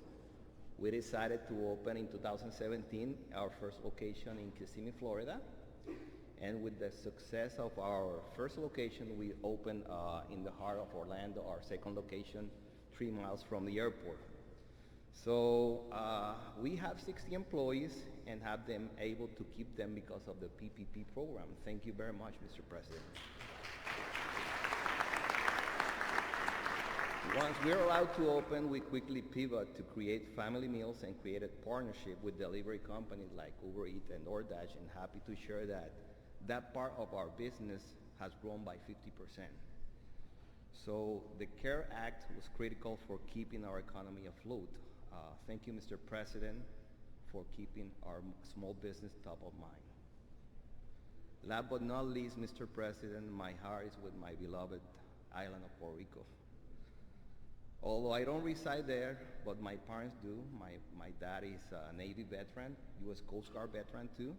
S7: we decided to open in 2017 our first location in Kissimmee, Florida. And with the success of our first location, we opened in the heart of Orlando, our second location, 3 miles from the airport. So we have 60 employees, and have them able to keep them because of the PPP program. Thank you very much, Mr. President. Once we're allowed to open, we quickly pivot to create family meals and created partnership with delivery companies like Uber Eats and DoorDash, and happy to share that that part of our business has grown by 50%. So the CARE Act was critical for keeping our economy afloat. Thank you, Mr. President, for keeping our small business top of mind. Last but not least, Mr. President, my heart is with my beloved island of Puerto Rico. Although I don't reside there, but my parents do. My dad is a Navy veteran, U.S. Coast Guard veteran too.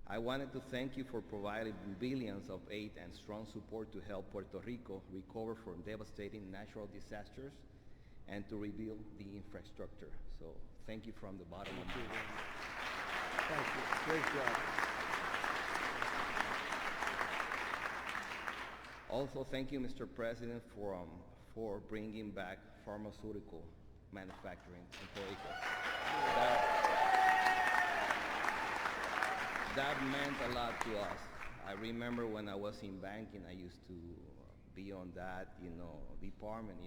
S7: I wanted to thank you for providing billions of aid and strong support to help Puerto Rico recover from devastating natural disasters and to rebuild the infrastructure. So thank you from the bottom of my heart.
S1: Thank you. Great job.
S7: Also, thank you, Mr. President, for bringing back pharmaceutical manufacturing in Puerto Rico. That meant a lot to us. I remember when I was in banking, I used to be on that, department,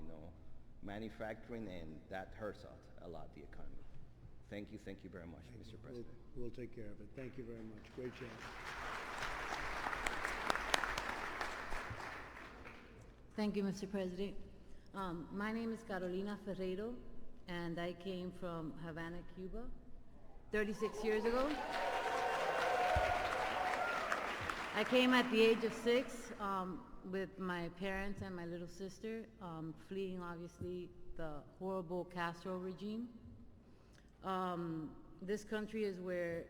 S7: manufacturing, and that hurts us a lot, the economy. Thank you very much, Mr. President.
S1: We'll take care of it. Thank you very much. Great job.
S8: Thank you, Mr. President. My name is Carolina Ferreiro, and I came from Havana, Cuba, 36 years ago. I came at the age of 6 with my parents and my little sister, fleeing, obviously, the horrible Castro regime. This country is where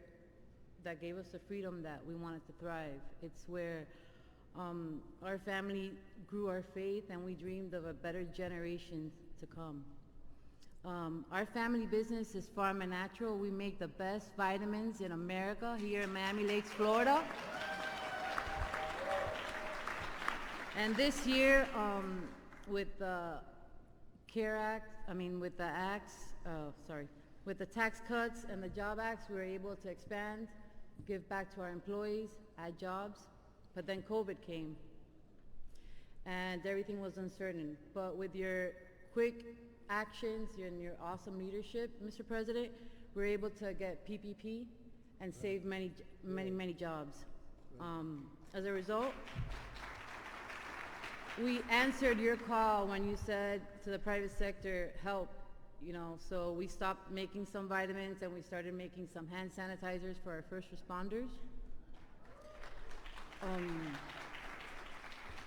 S8: that gave us the freedom that we wanted to thrive. It's where our family grew our faith, and we dreamed of a better generation to come. Our family business is Farm and Natural. We make the best vitamins in America here in Miami Lakes, Florida. And this year, with the CARE Act, with the Tax Cuts and the Job Acts, we were able to expand, give back to our employees, add jobs. But then COVID came, and everything was uncertain. But with your quick actions and your awesome leadership, Mr. President, we were able to get PPP and save many jobs. As a result, we answered your call when you said to the private sector, help, so we stopped making some vitamins and we started making some hand sanitizers for our first responders.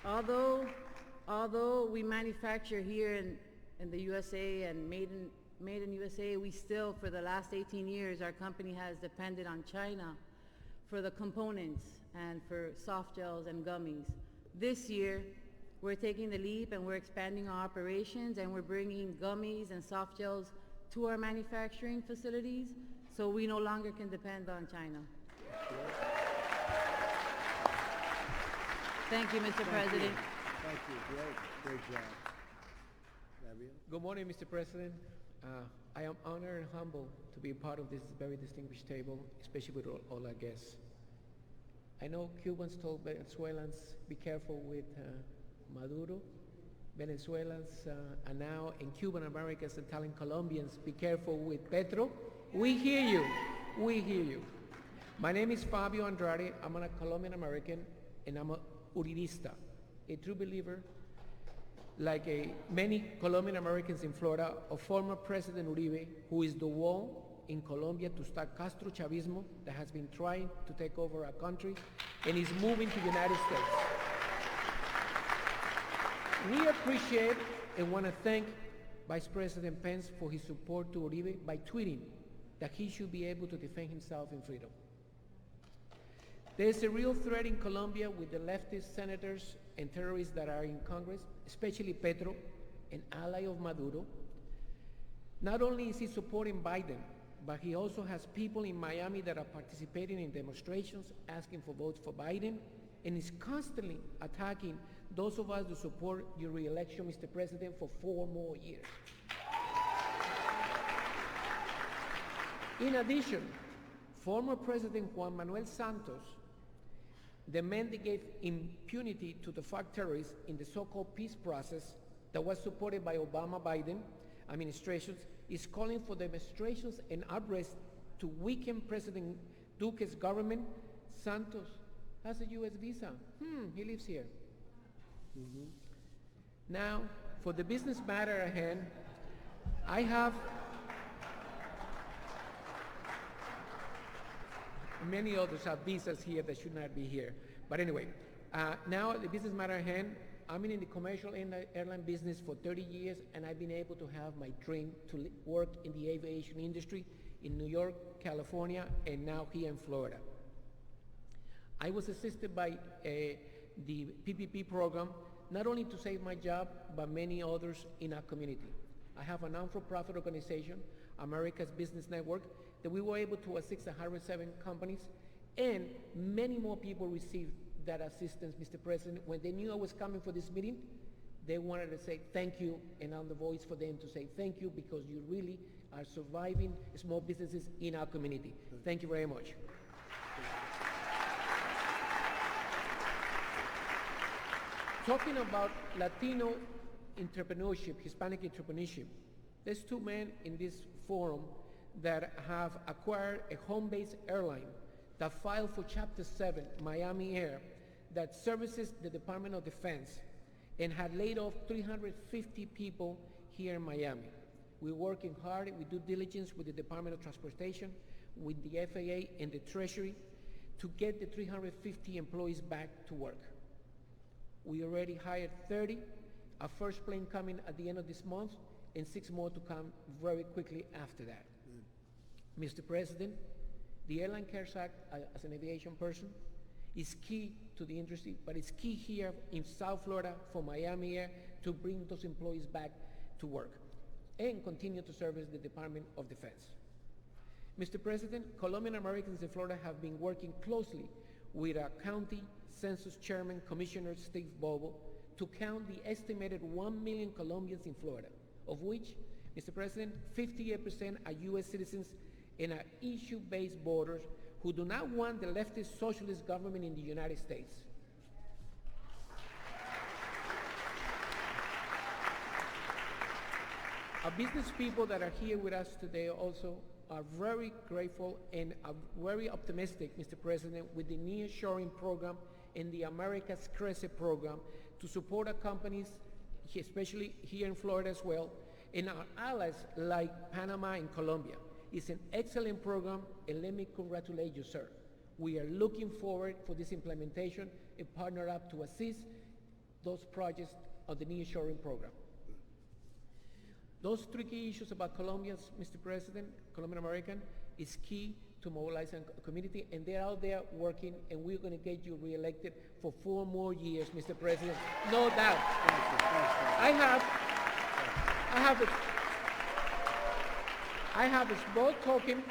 S8: Although we manufacture here in the USA and made in USA, we still, for the last 18 years, our company has depended on China for the components and for soft gels and gummies. This year, we're taking the leap and we're expanding our operations, and we're bringing gummies and soft gels to our manufacturing facilities, so we no longer can depend on China. Thank you, Mr. President.
S1: Thank you. Great job. Gabriel?
S9: Good morning, Mr. President. I am honored and humbled to be part of this very distinguished table, especially with all our guests. I know Cubans told Venezuelans, be careful with Maduro. Venezuelans are now in Cuban Americans and telling Colombians, be careful with Petro. We hear you. We hear you. My name is Fabio Andrade. I'm a Colombian American, and I'm a Uribista, a true believer, like many Colombian Americans in Florida, of former President Uribe, who is the wall in Colombia to start Castro Chavismo that has been trying to take over our country and is moving to the United States. We appreciate and want to thank Vice President Pence for his support to Uribe by tweeting that he should be able to defend himself in freedom. There's a real threat in Colombia with the leftist senators and terrorists that are in Congress, especially Petro, an ally of Maduro. Not only is he supporting Biden, but he also has people in Miami that are participating in demonstrations, asking for votes for Biden, and is constantly attacking those of us who support your re-election, Mr. President, for 4 more years. In addition, Former President Juan Manuel Santos, the man that gave impunity to the FARC terrorists in the so-called peace process that was supported by Obama-Biden administrations, is calling for demonstrations and arrests to weaken President Duque's government. Santos has a U.S. visa. He lives here. Now, for the business matter at hand, I have many others have visas here that should not be here. But anyway, now the business matter at hand, I'm in the commercial airline business for 30 years, and I've been able to have my dream to work in the aviation industry in New York, California, and now here in Florida. I was assisted by the PPP program, not only to save my job, but many others in our community. I have a non-for-profit organization, America's Business Network, that we were able to assist 107 companies, and many more people received that assistance, Mr. President. When they knew I was coming for this meeting, they wanted to say thank you, and I'm the voice for them to say thank you because you really are surviving small businesses in our community. Thank you very much. Talking about Latino entrepreneurship, Hispanic entrepreneurship, there's two men in this forum that have acquired a home-based airline that filed for Chapter 7, Miami Air, that services the Department of Defense and had laid off 350 people here in Miami. We're working hard with due diligence with the Department of Transportation, with the FAA and the Treasury to get the 350 employees back to work. We already hired 30, our first plane coming at the end of this month, and 6 more to come very quickly after that. Mr. President, the Airline Cares Act, as an aviation person, is key to the industry, but it's key here in South Florida for Miami Air to bring those employees back to work and continue to service the Department of Defense. Mr. President, Colombian Americans in Florida have been working closely with our county census chairman, Commissioner Steve Bobo, to count the estimated 1 million Colombians in Florida, of which, Mr. President, 58% are U.S. citizens and are issue-based voters who do not want the leftist socialist government in the United States. Our business people that are here with us today also are very grateful and are very optimistic, Mr. President, with the nearshoring program and the America's Crescent program to support our companies, especially here in Florida as well, and our allies like Panama and Colombia. It's an excellent program, and let me congratulate you, sir. We are looking forward for this implementation and partner up to assist those projects of the nearshoring program. Those three key issues about Colombians, Mr. President, Colombian American, is key to mobilize a community, and they're out there working, and we're going to get you reelected for 4 more years, Mr. President, no doubt. I have a small token.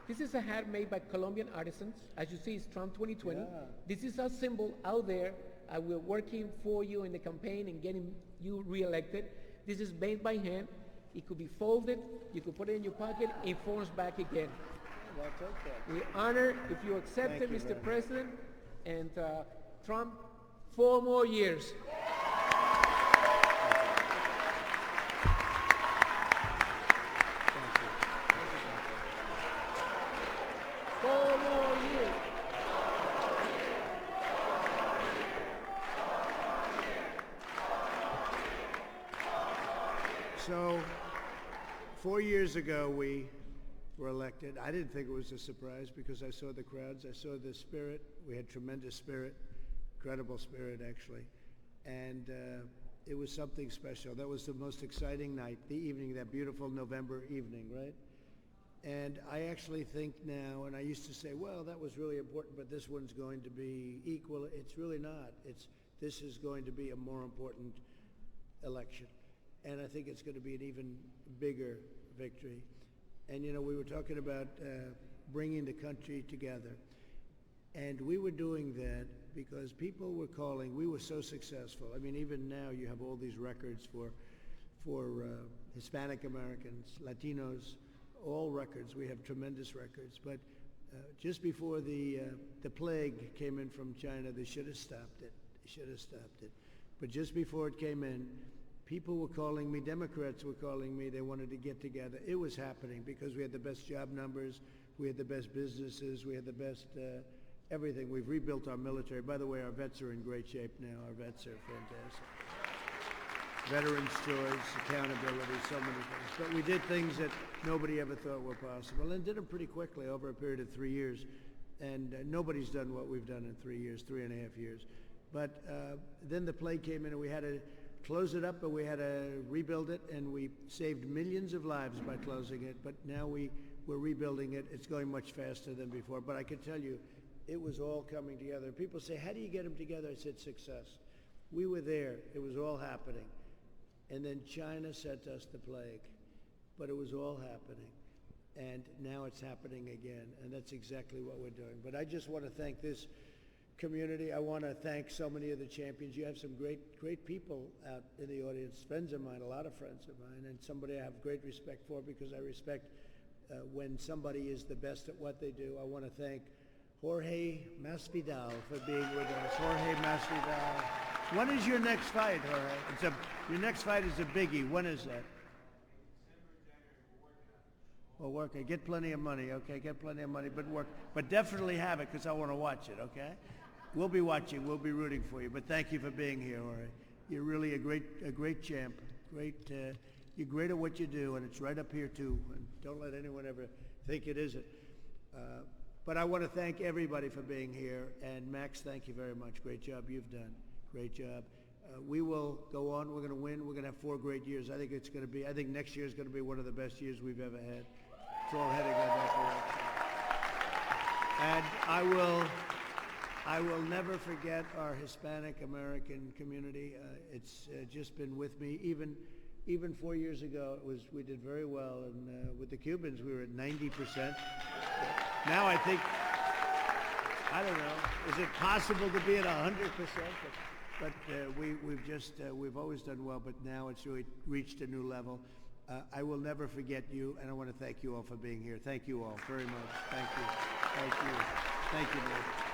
S9: This is a hat made by Colombian artisans. As you see, it's Trump 2020. Yeah. This is our symbol out there. We're working for you in the campaign and getting you reelected. This is made by hand. It could be folded. You could put it in your pocket. It folds back again.
S1: That's okay.
S9: We're honored if you accept it, Mr. President. And Trump, 4 more years.
S1: So, 4 years ago we were elected. I didn't think it was a surprise because I saw the crowds, I saw the spirit. We had tremendous spirit, incredible spirit actually. And it was something special. That was the most exciting night, the evening, that beautiful November evening, right? And I actually think now, and I used to say, well, that was really important, but this one's going to be equal. It's really not. This is going to be a more important election. And I think it's going to be an even bigger victory. And you know, we were talking about bringing the country together. And we were doing that because people were calling. We were so successful. I mean, even now you have all these records for Hispanic Americans, Latinos, all records. We have tremendous records. But just before the plague came in from China, they should have stopped it. They should have stopped it. But just before it came in, people were calling me, Democrats were calling me, they wanted to get together. It was happening because we had the best job numbers, we had the best businesses, we had the best everything. We've rebuilt our military. By the way, our vets are in great shape now. Our vets are fantastic. Veterans' choice, accountability, so many things. But we did things that nobody ever thought were possible and did them pretty quickly over a period of 3 years. And nobody's done what we've done in 3 years, 3.5 years. But then the plague came in and we had to close it up, but we had to rebuild it, and we saved millions of lives by closing it. But now we're rebuilding it. It's going much faster than before. But I can tell you, it was all coming together. People say, how do you get them together? I said, success. We were there. It was all happening. And then China sent us the plague. But it was all happening. And now it's happening again. And that's exactly what we're doing. But I just want to thank this community. I want to thank so many of the champions. You have some great people out in the audience, friends of mine, a lot of friends of mine, and somebody I have great respect for because I respect when somebody is the best at what they do. I want to thank Jorge Masvidal for being with us. Jorge Masvidal. When is your next fight, Jorge? Your next fight is a biggie. When is that? Well, work it. Get plenty of money, okay? Get plenty of money, but work. But definitely have it because I want to watch it, okay? We'll be watching. We'll be rooting for you. But thank you for being here, Jorge. You're really a great champ. You're great at what you do, and it's right up here too. And don't let anyone ever think it isn't. But I want to thank everybody for being here. And Max, thank you very much. Great job you've done. Great job. We will go on. We're going to win. We're going to have 4 great years. I think next year is going to be one of the best years we've ever had. It's all heading in that direction. And I will never forget our Hispanic American community. It's just been with me. Even 4 years ago, we did very well. And with the Cubans, we were at 90%. Now I think, I don't know, is it possible to be at 100%? But we've always done well, but now it's really reached a new level. I will never forget you, and I want to thank you all for being here. Thank you all very much. Thank you. Thank you. Thank you, Dave.